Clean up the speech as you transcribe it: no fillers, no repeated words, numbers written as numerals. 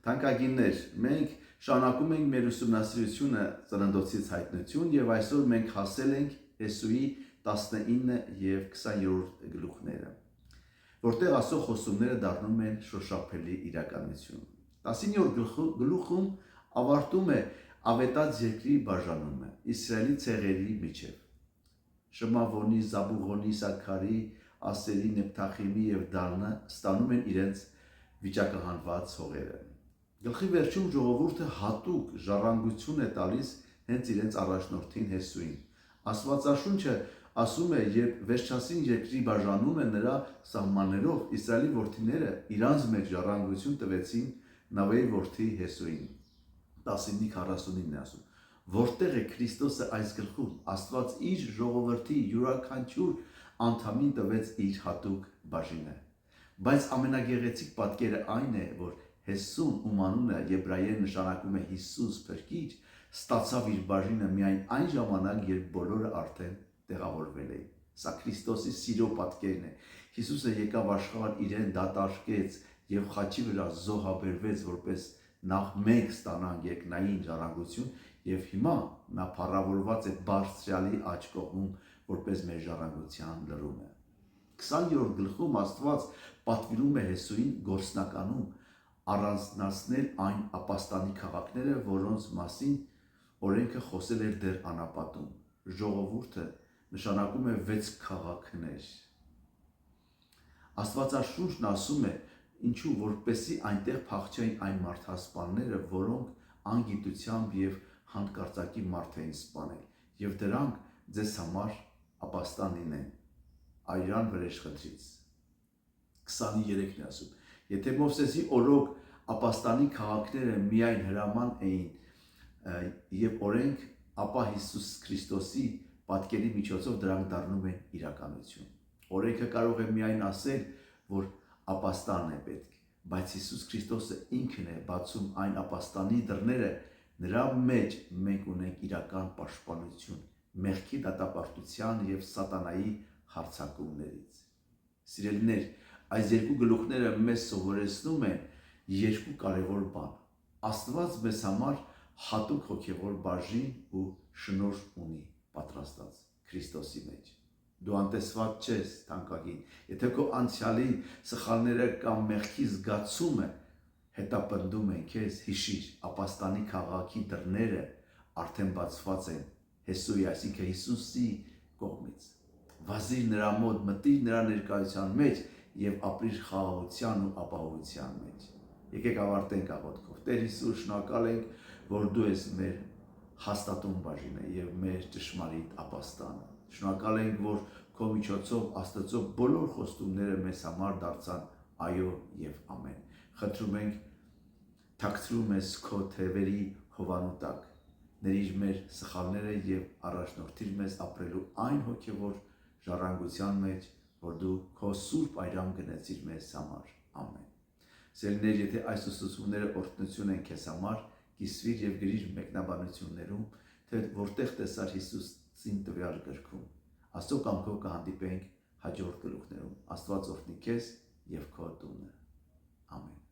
Թանկագիններ, մենք շարունակում ենք մեր ուսումնասիրությունը ծննդոցից հայտնություն եւ այսօր մենք հասել ենք Հեսուի 19 եւ 20-րդ գլուխները, որտեղ Աստծո խոսումները դառնում են շոշափելի իրականություն։ 19-րդ գլուխում ավարտում է ավետած երկրի բաժանումը Իսրայելի ցեղերի միջև։ Շմավոնի, Զաբուղոնի, Սաքարի, Ասերի, Նեփթախիմի եւ Դանը ստանում են իրենց վիճակահանված հողերը։ Գլխի վերջում ժողովուրդը հատուկ ժառանգություն է տալիս հենց իրենց առաջնորդին Հեսուին։ Աստվածաշունչը ասում է, երբ վերջասին երկրի բաժանում է նրա սահմաններով, Իսրայելի որդիները իրանց մեջ ժառանգություն տվեցին Նավեի որդի Հեսուին։ 19:49-ն է ասում, որտեղ է Քրիստոսը այս գլխում, Աստված իր ժողովրդի յուրաքանչյուր անդամին տվեց իր հատուկ բաժինը։ Բայց ամենագեղեցիկ պատկերը այն է, որ Հեսուն, ում անունը եբրայերեն նշանակում է Հիսուս փրկիչ, ստացավ իր բաժինը միայն այն ժամանակ, երբ բոլորը արդեն տեղավորվել էին։ Սա Քրիստոսի սիրո պատկերն է։ Հիսուսը եկավ աշխարհ, իրեն դատարկեց եւ խաչի վրա զոհաբերվեց, որպես նախ մենք ստանանք երկնային ժառանգություն, եւ հիմա նա փառավորված է Բարձրյալի աջ կողմում, որպես մեր ժառանգության լրումը։ 20-րդ գլխում Աստված պատվիրում է Հեսուին գործնականում առանձնացնել այն ապաստանի քաղաքները, որոնց մասին օրենքը խոսել էր դեռ անապատում։ Ժողովուրդը նշանակում է 6 քաղաքներ։ Աստվածաշունչն ասում է, ինչու, որպեսզի այնտեղ փախչեին այն մարդասպանները, որոնք անգիտությամբ եւ հանկարծակի մարդ էին սպանել, եւ դրանք ձեզ համար ապաստան լինեն այրան վրեժխնդրից։ 23-ն է ասում, եթե Մովսեսի օրոք ապաստանի քաղաքները միայն հրաման էին եւ օրենք, ապա Հիսուս Քրիստոսի պատկերի միջոցով դրանք դառնում են իրականություն։ Օրենքը կարող է միայն ասել, որ ապաստան է պետք, բայց Հիսուս Քրիստոսը ինքն է բացում այն ապաստանի դռները, նրա մեջ մենք ունենք իրական պաշտպանություն մեղքի դատապարտության եւ սատանայի հարձակումներից։ Սիրելիներ, այս երկու գլուխները մեզ սովորեցնում են երկու կարևոր բան։ Աստված մեզ համար հատուկ հոգևոր բաժին ու շնորհ ունի պատրաստած Քրիստոսի մեջ։ Դու անտեսված չես, թանկագին, եթե քո անցյալի սխալները կամ մեղքի զգացումը հետապնդում են քեզ, հիշիր, ապաստանի քաղաքի դռները արդեն բացված են Հեսուի, այսինքն Հիսուսի կողմից։ Վազիր նրա մոտ, մտիր նրա ներկայության մեջ եւ ապրիր խաղաղության ու ապահովության մեջ։ Եկեք ավարտենք աղոթքով։ Տեր Հիսուս, շնորհակալ ենք, որ դու ես մեր հաստատուն բաժինը եւ մեր ճշմարիտ ապաստանը։ Շնորհակալ ենք, որ քո միջոցով Աստծո բոլոր խոստումները մեզ համար դարձան այո եւ ամեն։ Խնդրում ենք, թաքցրու մեզ քո թևերի հովանու տակ, ներիր մեր սխալները եւ առաջնորդիր մեզ ապրելու այն հոգեվոր ժառանգության մեջ, որ դու քո սուրբ այրամ գնեցիր մեզ համար։ Ամեն։ Սիրելիներ, եթե այս ուսուցումները օրհնություն են քեզ համար, կիսվիր եւ գրիր մեկնաբանություններում, թե որտեղ տեսար Հիսուսին տվյալ գրքում։ Աստծո կամքով կհանդիպենք հաջորդ գլուխներում։ Աստված օրհնի քեզ եւ քո տունը։ Ամեն։